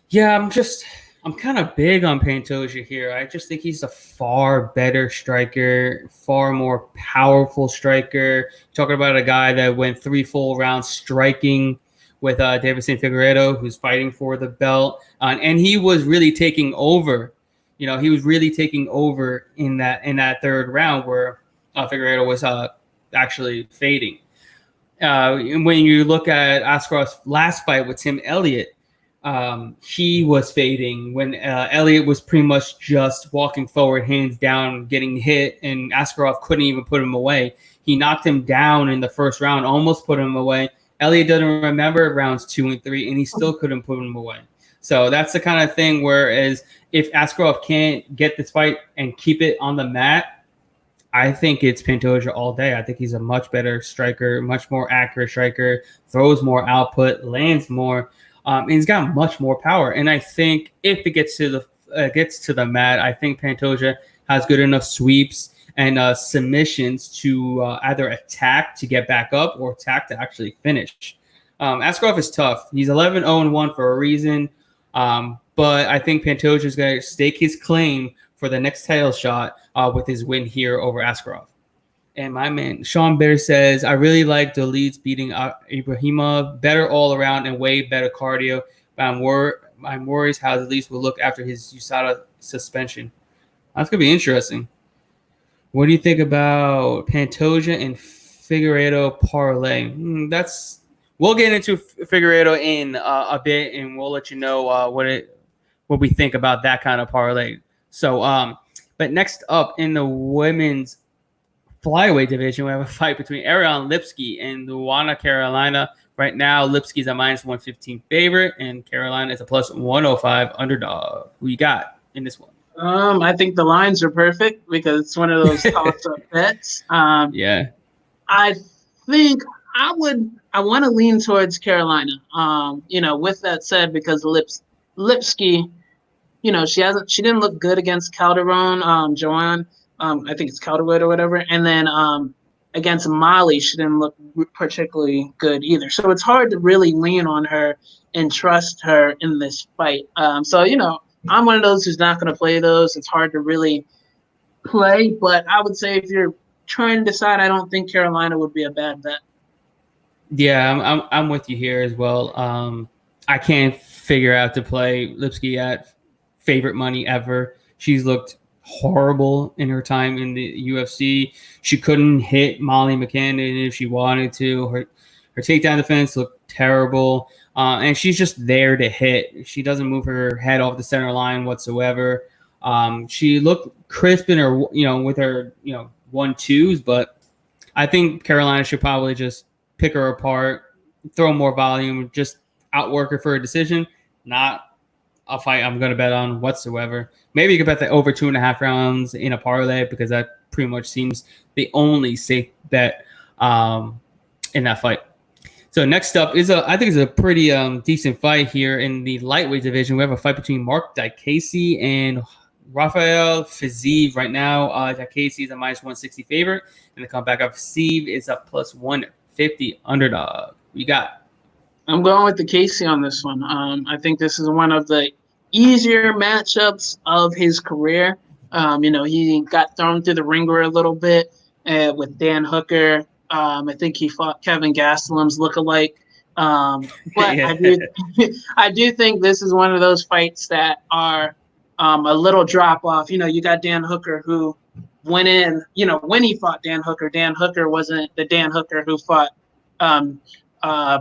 Yeah, I'm kind of big on Pantoja here. I just think he's a far better striker, far more powerful striker. Talking about a guy that went 3 full rounds striking with Deiveson Figueiredo, who's fighting for the belt. And he was really taking over. He was really taking over in that third round where Figueiredo was actually fading. When you look at Askarov's last fight with Tim Elliott, he was fading when Elliott was pretty much just walking forward, hands down, getting hit, and Askarov couldn't even put him away. He knocked him down in the first round, almost put him away. Elliott doesn't remember rounds 2 and 3, and he still couldn't put him away. So that's the kind of thing, whereas if Askarov can't get this fight and keep it on the mat, I think it's Pantoja all day. I think he's a much better striker, much more accurate striker, throws more output, lands more, and he's got much more power. And I think if it gets to the mat, I think Pantoja has good enough sweeps and submissions to either attack to get back up or attack to actually finish. Askarov is tough. He's 11-0-1 for a reason, but I think Pantoja is going to stake his claim for the next title shot with his win here over Askarov. And my man, Sean Bear says, I really like the leads beating Ibrahimov. Better all around and way better cardio. But I'm worried how the leads will look after his USADA suspension. That's going to be interesting. What do you think about Pantoja and Figueiredo parlay? We'll get into Figueiredo in a bit, and we'll let you know what we think about that kind of parlay. So, but next up in the women's flyweight division, we have a fight between Ariane Lipski and Luana Carolina. Right now, Lipski's a minus 115 favorite, and Carolina is a plus 105 underdog. Who you got in this one? I think the lines are perfect because it's one of those toss-up bets. Yeah. I think I want to lean towards Carolina. With that said, because Lipski, she didn't look good against Calderon, Joanne. I think it's Calderwood or whatever. And then against Molly, she didn't look particularly good either. So it's hard to really lean on her and trust her in this fight. I'm one of those who's not going to play those. It's hard to really play. But I would say if you're trying to decide, I don't think Carolina would be a bad bet. Yeah, I'm with you here as well. I can't figure out to play Lipski at favorite money ever. She's looked horrible in her time in the UFC. She couldn't hit Molly McCann if she wanted to. Her takedown defense looked terrible, and she's just there to hit. She doesn't move her head off the center line whatsoever. She looked crisp in her, with her, 1-2s, but I think Carolina should probably just pick her apart, throw more volume, just outwork her for a decision. Not a fight I'm going to bet on whatsoever. Maybe you could bet the over 2.5 rounds in a parlay because that pretty much seems the only safe bet in that fight. So next up is I think it's a pretty decent fight here in the lightweight division. We have a fight between Mark Diakese and Rafael Fiziev right now. Diakese is a minus 160 favorite, and the comeback of Fiziev is a plus 150 underdog. You got? I'm going with the Casey on this one. I think this is one of the easier matchups of his career. He got thrown through the ringer a little bit with Dan Hooker. I think he fought Kevin Gastelum's lookalike. But Yeah. I do think this is one of those fights that are a little drop off. You got Dan Hooker who went in. When he fought Dan Hooker wasn't the Dan Hooker who fought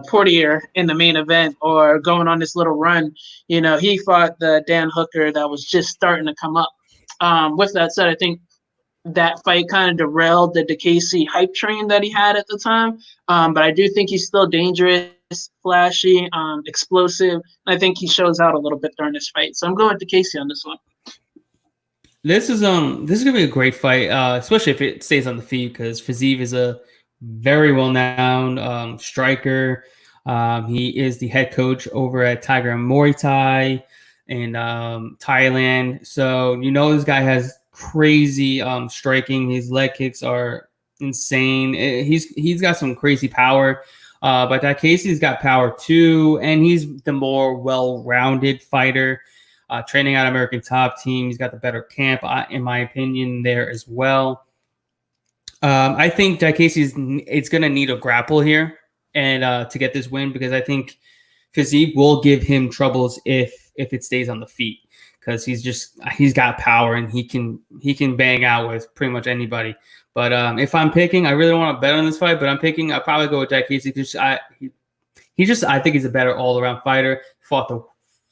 Portier in the main event or going on this little run. He fought the Dan Hooker that was just starting to come up. With that said, I think that fight kind of derailed the Diakese hype train that he had at the time. But I do think he's still dangerous, flashy, explosive. I think he shows out a little bit during this fight. So I'm going with Diakese on this one. This is gonna be a great fight, especially if it stays on the feet, because Fiziev is a very well-known striker. He is the head coach over at Tiger Muay Thai in Thailand. So this guy has crazy striking. His leg kicks are insane. He's got some crazy power. But Diakese's got power too, and he's the more well-rounded fighter. Training out American Top Team. He's got the better camp, in my opinion, there as well. I think Diakese it's going to need a grapple here and to get this win, because I think Fiziev will give him troubles if it stays on the feet, because he's got power and he can bang out with pretty much anybody. But if I'm picking, I really don't want to bet on this fight, but I'll probably go with Diakese because I think he's a better all around fighter. Fought the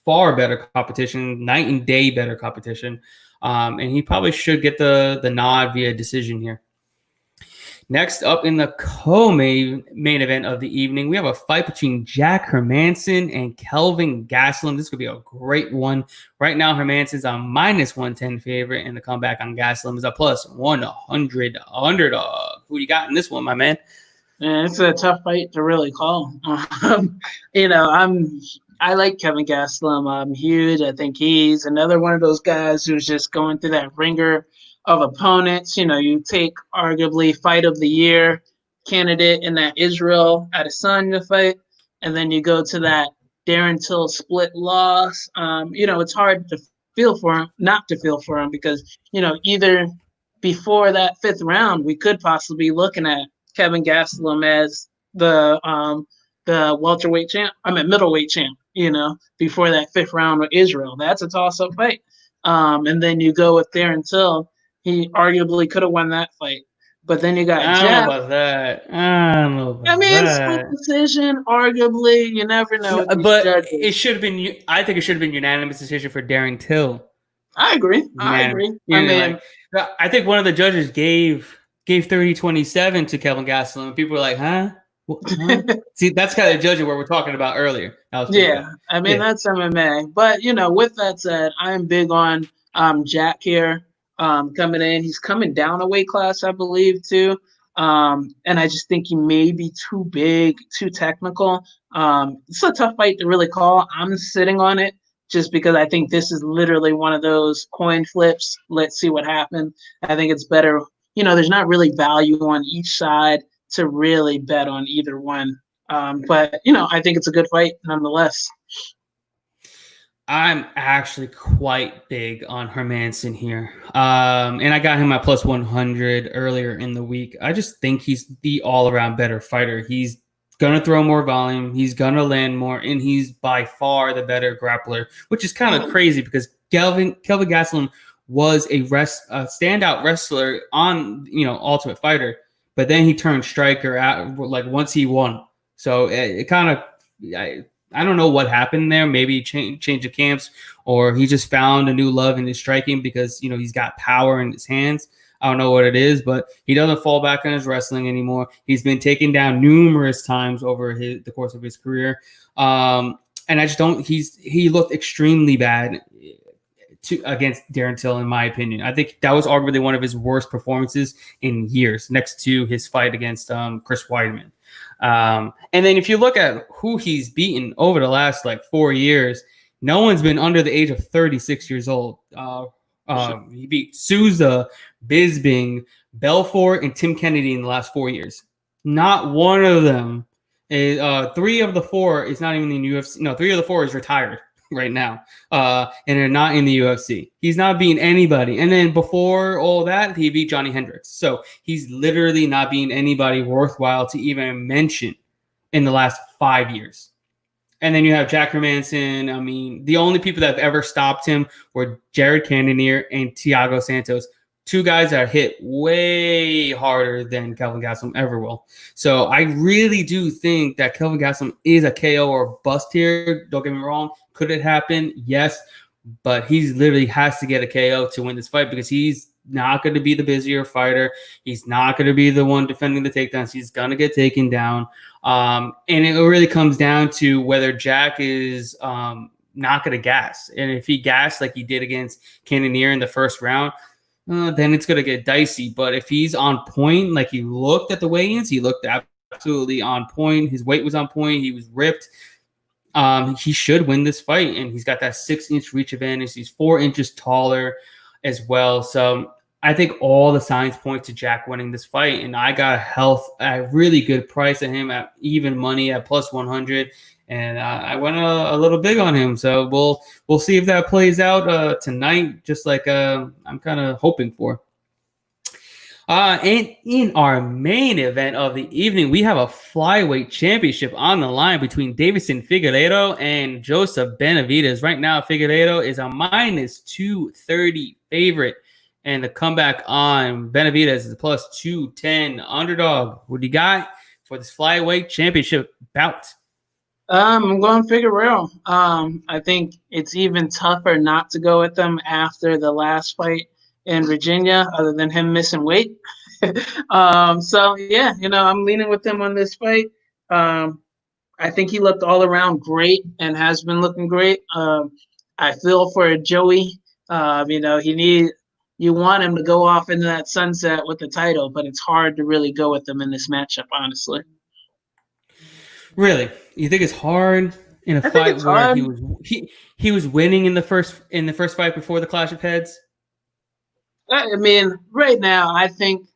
far better competition, night and day better competition, and he probably should get the nod via decision here. Next up in the co-main event of the evening, we have a fight between Jack Hermansson and Kelvin Gastelum. This could be a great one. Right now, Hermansson's a minus 110 favorite, and the comeback on Gastelum is a plus 100 underdog. Who do you got in this one, my man? Yeah, it's a tough fight to really call. I like Kevin Gastelum. I'm huge. I think he's another one of those guys who's just going through that ringer of opponents. You take arguably fight of the year candidate in that Israel Adesanya fight, and then you go to that Darren Till split loss. It's hard to feel for him, not to feel for him, because either before that fifth round, we could possibly be looking at Kevin Gastelum as the welterweight champ. Middleweight champ. Before that fifth round with Israel, that's a toss-up fight. And then you go with Darren Till. He arguably could have won that fight, but then you got Jack. I don't know about that. Split decision, arguably. You never know. But it should have been. I think it should have been unanimous decision for Darren Till. I agree. I think one of the judges gave 30-27 to Kelvin Gastelum. People were like, "Huh?" See, that's kind of judging what we're talking about earlier. That's MMA. But with that said, I'm big on Jack here coming in. He's coming down a weight class, I believe, too. And I just think he may be too big, too technical. It's a tough fight to really call. I'm sitting on it just because I think this is literally one of those coin flips. Let's see what happens. I think it's better. There's not really value on each side to really bet on either one. But I think it's a good fight nonetheless. I'm actually quite big on Hermansson here. And I got him at plus 100 earlier in the week. I just think he's the all-around better fighter. He's going to throw more volume. He's going to land more. And he's by far the better grappler, which is kind of crazy because Kelvin Gastelum was a standout wrestler on, Ultimate Fighter. But then he turned striker once he won. So it kind of... I don't know what happened there. Maybe change of camps, or he just found a new love in his striking because, he's got power in his hands. I don't know what it is, but he doesn't fall back on his wrestling anymore. He's been taken down numerous times over the course of his career. And I just don't, he looked extremely bad against Darren Till, in my opinion. I think that was arguably one of his worst performances in years, next to his fight against Chris Weidman. And then if you look at who he's beaten over the last like 4 years, no one's been under the age of 36 years old. He beat Souza, Bisbing, Belfort, and Tim Kennedy in the last 4 years. Not one of them is 3 of the 4 is not even in the UFC. No, 3 of the 4 is retired right now, and they're not in the UFC. He's not beating anybody. And then before all that, he beat Johnny Hendricks. So he's literally not beating anybody worthwhile to even mention in the last 5 years. And then you have Jack Hermanson. I mean, the only people that have ever stopped him were Jared Cannonier and Thiago Santos, 2 guys that hit way harder than Kelvin Gastelum ever will. So I really do think that Kelvin Gastelum is a KO or bust here. Don't get me wrong. Could it happen? Yes. But he literally has to get a KO to win this fight because he's not going to be the busier fighter. He's not going to be the one defending the takedowns. He's going to get taken down. And it really comes down to whether Jack is not going to gas. And if he gassed like he did against Cannonier in the first round, then it's going to get dicey. But if he's on point, like he looked at the weigh-ins, he looked absolutely on point. His weight was on point. He was ripped. He should win this fight. And he's got that 6-inch reach advantage. He's 4 inches taller as well. So I think all the signs point to Jack winning this fight. And I got a really good price at him at even money at plus 100. And I went a little big on him. So we'll see if that plays out tonight, just like I'm kind of hoping for. And in our main event of the evening, we have a flyweight championship on the line between Davison Figueiredo and Joseph Benavidez. Right now, Figueiredo is a minus 230 favorite. And the comeback on Benavidez is a plus 210 underdog. What do you got for this flyweight championship bout? I'm going Figueiredo. I think it's even tougher not to go with them after the last fight in Virginia, other than him missing weight. So yeah, I'm leaning with him on this fight. I think he looked all around great and has been looking great. I feel for Joey. You want him to go off into that sunset with the title, but it's hard to really go with him in this matchup, honestly. Really? You think it's hard in a fight where he was winning in the first fight before the clash of heads? I mean, right now, I think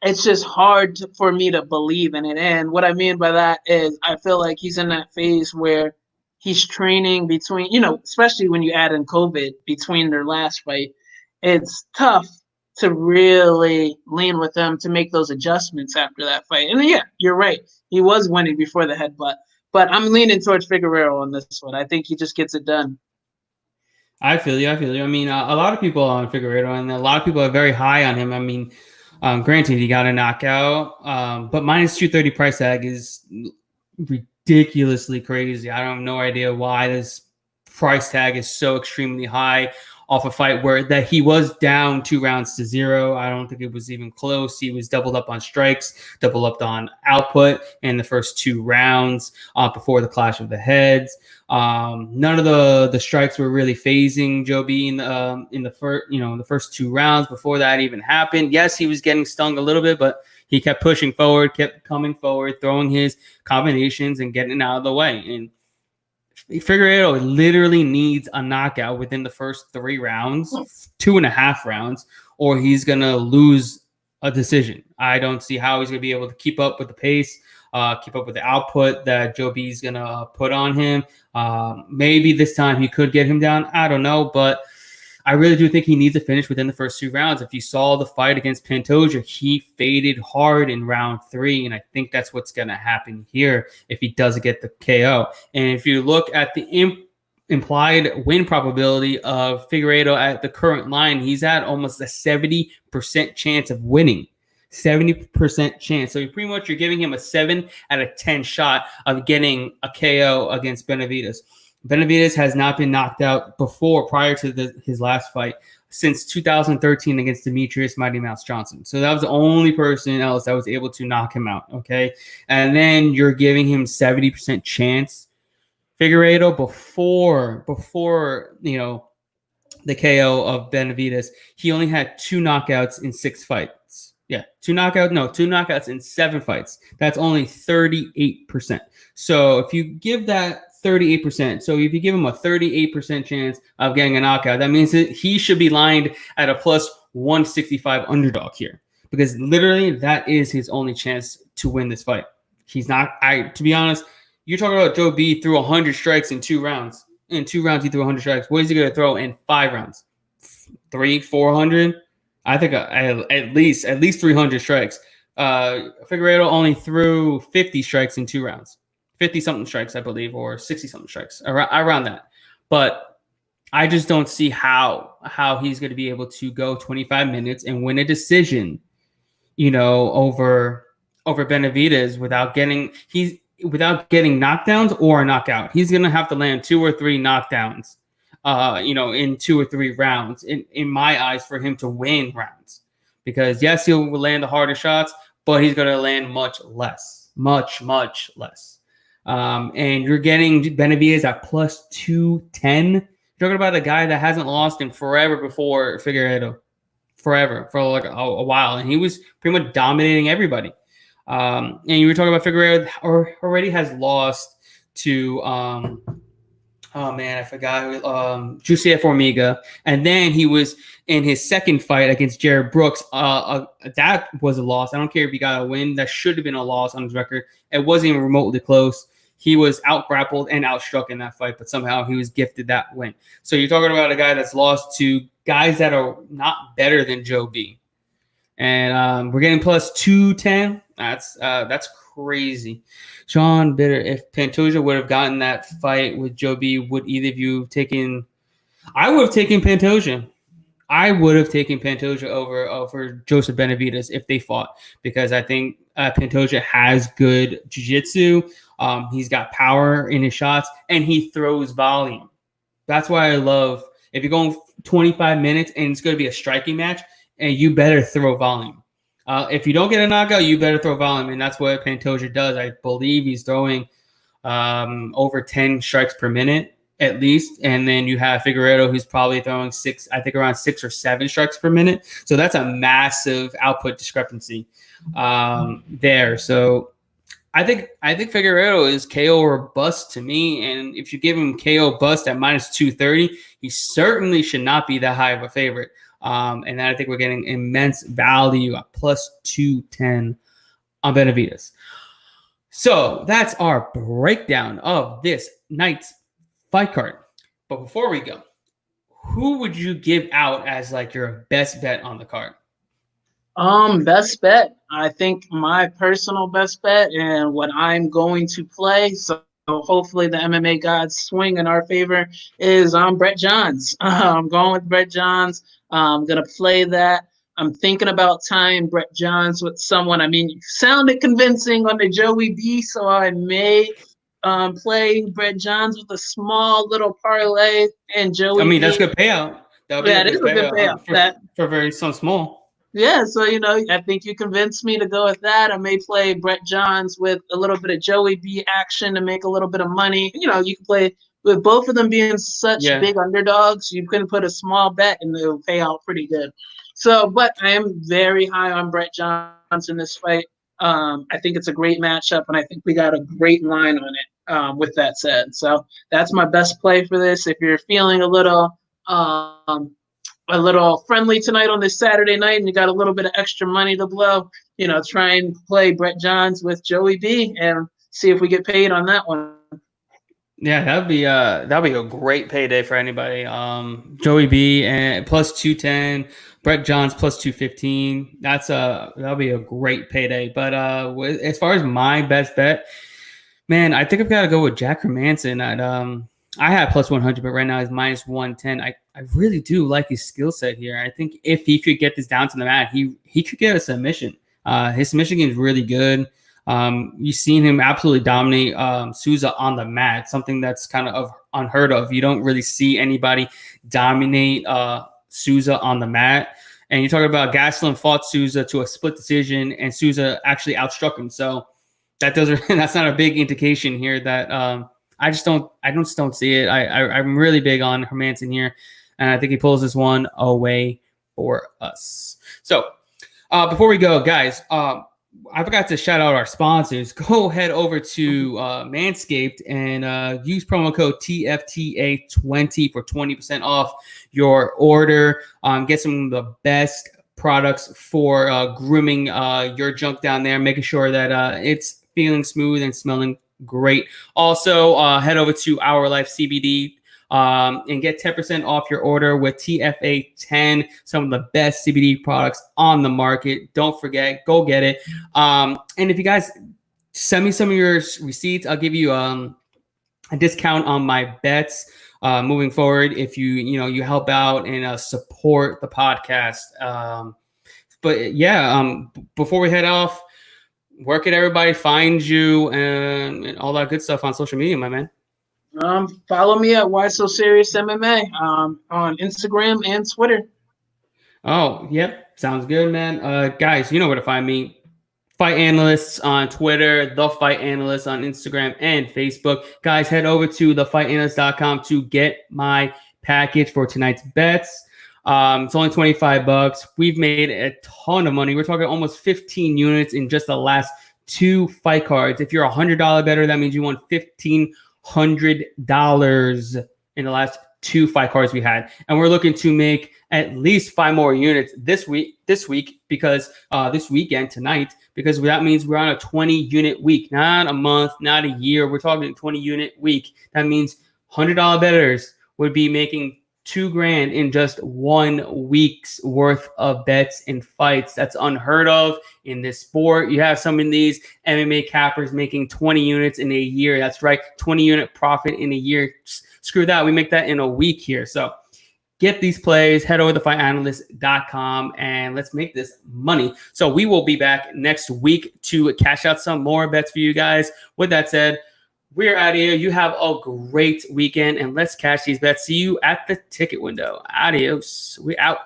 it's just hard for me to believe in it. And what I mean by that is I feel like he's in that phase where he's training between, especially when you add in COVID between their last fight, it's tough to really lean with them to make those adjustments after that fight. And yeah, you're right. He was winning before the headbutt. But I'm leaning towards Figueiredo on this one. I think he just gets it done. I feel you. I mean, a lot of people on Figueiredo, and a lot of people are very high on him. I mean, granted, he got a knockout, but minus 230 price tag is ridiculously crazy. I have no idea why this price tag is so extremely high off a fight where that he was down 2-0. I don't think it was even close. He was doubled up on strikes, doubled up on output in the first 2 rounds before the clash of the heads. None of the strikes were really phasing Joe B in the first 2 rounds before that even happened. Yes, he was getting stung a little bit, but he kept pushing forward, kept coming forward, throwing his combinations and getting out of the way. And Figueiredo literally needs a knockout within the first 3 rounds, 2.5 rounds, or he's going to lose a decision. I don't see how he's going to be able to keep up with the pace, keep up with the output that Joe B is going to put on him. Maybe this time he could get him down. I don't know, but I really do think he needs to finish within the first 2 rounds. If you saw the fight against Pantoja, he faded hard in round 3, and I think that's what's going to happen here if he doesn't get the KO. And if you look at the implied win probability of Figueiredo at the current line, he's at almost a 70% chance of winning. 70% chance. So you're giving him a 7 out of 10 shot of getting a KO against Benavidez. Benavidez has not been knocked out prior to his last fight since 2013 against Demetrius Mighty Mouse Johnson. So that was the only person else that was able to knock him out. Okay. And then you're giving him 70% chance. Figueiredo before the KO of Benavidez, he only had 2 knockouts in 6 fights. Yeah, two knockouts in 7 fights. That's only 38%. So if you give that 38%, so if you give him a 38% chance of getting a knockout, that means that he should be lined at a plus 165 underdog here, because literally that is his only chance to win this fight. He's not. To be honest, you're talking about Joe B threw 100 strikes in 2 rounds. In 2 rounds, he threw 100 strikes. What is he going to throw in 5 rounds? 400? I think at least 300 strikes. Figueiredo only threw 50 strikes in 2 rounds, 50 something strikes, I believe, or 60 something strikes, around that. But I just don't see how he's going to be able to go 25 minutes and win a decision, over Benavidez without getting knockdowns or a knockout. He's going to have to land 2 or 3 knockdowns, in 2 or 3 rounds, in my eyes, for him to win rounds. Because yes, he'll land the harder shots, but he's going to land much less. And you're getting Benavidez at plus 210. You're talking about a guy that hasn't lost in forever before Figueiredo. Forever, for like a while. And he was pretty much dominating everybody. And you were talking about Figueiredo already has lost to oh man, I forgot who. Jussier Formiga, and then he was in his second fight against Jared Brooks. That was a loss. I don't care if he got a win. That should have been a loss on his record. It wasn't even remotely close. He was out grappled and outstruck in that fight, but somehow he was gifted that win. So you're talking about a guy that's lost to guys that are not better than Joe B. And we're getting plus 210. That's crazy. Sean Bitter, if Pantoja would have gotten that fight with Joe B, would either of you have taken? I would have taken Pantoja. I would have taken Pantoja over Joseph Benavidez if they fought, because I think Pantoja has good jiu-jitsu. He's got power in his shots, and he throws volume. That's why I love, if you're going 25 minutes and it's going to be a striking match, and you better throw volume. If you don't get a knockout, you better throw volume, and that's what Pantoja does. I believe he's throwing over 10 strikes per minute at least, and then you have Figueiredo, who's probably throwing around 6 or 7 strikes per minute. So that's a massive output discrepancy there. So I think Figueiredo is KO or bust to me, and if you give him KO bust at minus 230, he certainly should not be that high of a favorite. And then I think we're getting immense value at plus 210 on Benavidez. So that's our breakdown of this night's fight card. But before we go, who would you give out as like your best bet on the card? Best bet. I think my personal best bet and what I'm going to play, so hopefully the MMA gods swing in our favor, is Brett Johns. I'm going with Brett Johns. I'm going to play that. I'm thinking about tying Brett Johns with someone. I mean, you sounded convincing on the Joey B, so I may play Brett Johns with a small little parlay and Joey B. That's a good payout. That is a good payout. For very small. Yeah, so, I think you convinced me to go with that. I may play Brett Johns with a little bit of Joey B action to make a little bit of money. You can play with both of them being such big underdogs. You can put a small bet and it'll pay out pretty good. So, but I am very high on Brett Johns in this fight. I think it's a great matchup, and I think we got a great line on it, with that said. So that's my best play for this. If you're feeling a little friendly tonight on this Saturday night and you got a little bit of extra money to blow, try and play Brett Johns with Joey B and see if we get paid on that one. Yeah, that'd be a great payday for anybody. Joey B and plus 210, Brett Johns plus 215. That'll be a great payday. But as far as my best bet, man, I think I've got to go with Jack Hermanson at I had plus 100, but right now he's minus 110. I really do like his skill set here. I think if he could get this down to the mat, he could get a submission. His submission game is really good. You've seen him absolutely dominate Souza on the mat, something that's kind of unheard of. You don't really see anybody dominate Souza on the mat. And you're talking about Gastelum fought Souza to a split decision, and Souza actually outstruck him. So that's not a big indication here that I just don't see it. I'm really big on Hermanson here, and I think he pulls this one away for us. So Before we go, guys, I forgot to shout out our sponsors. Go head over to Manscaped and use promo code TFTA20 for 20% off your order. Get some of the best products for grooming your junk down there, making sure that it's feeling smooth and smelling great. Also, head over to Our Life CBD and get 10% off your order with TFA10, some of the best CBD products on the market. Don't forget, go get it. And if you guys send me some of your receipts, I'll give you a discount on my bets moving forward if you help out and support the podcast. But yeah, before we head off, where can everybody find you and all that good stuff on social media, my man? Follow me at Why So Serious MMA on Instagram and Twitter. Oh, yep. Sounds good, man. Guys, you know where to find me. Fight Analysts on Twitter, The Fight Analyst on Instagram and Facebook. Guys, head over to thefightanalyst.com to get my package for tonight's bets. It's only $25. We've made a ton of money. We're talking almost 15 units in just the last 2 fight cards. If you're a $100 bettor, that means you won $1,500 in the last 2 fight cards we had. And we're looking to make at least 5 more units this week because this weekend tonight, because that means we're on a 20 unit week, not a month, not a year. We're talking 20 unit week. That means $100 bettors would be making $2,000 in just 1 week's worth of bets and fights. That's unheard of in this sport. You have some of these MMA cappers making 20 units in a year. That's right, 20 unit profit in a year. Screw that. We make that in a week here. So get these plays, head over to thefightanalyst.com and let's make this money. So we will be back next week to cash out some more bets for you guys. With that said, we're out of here. You have a great weekend and let's cash these bets. See you at the ticket window. Adios. We out.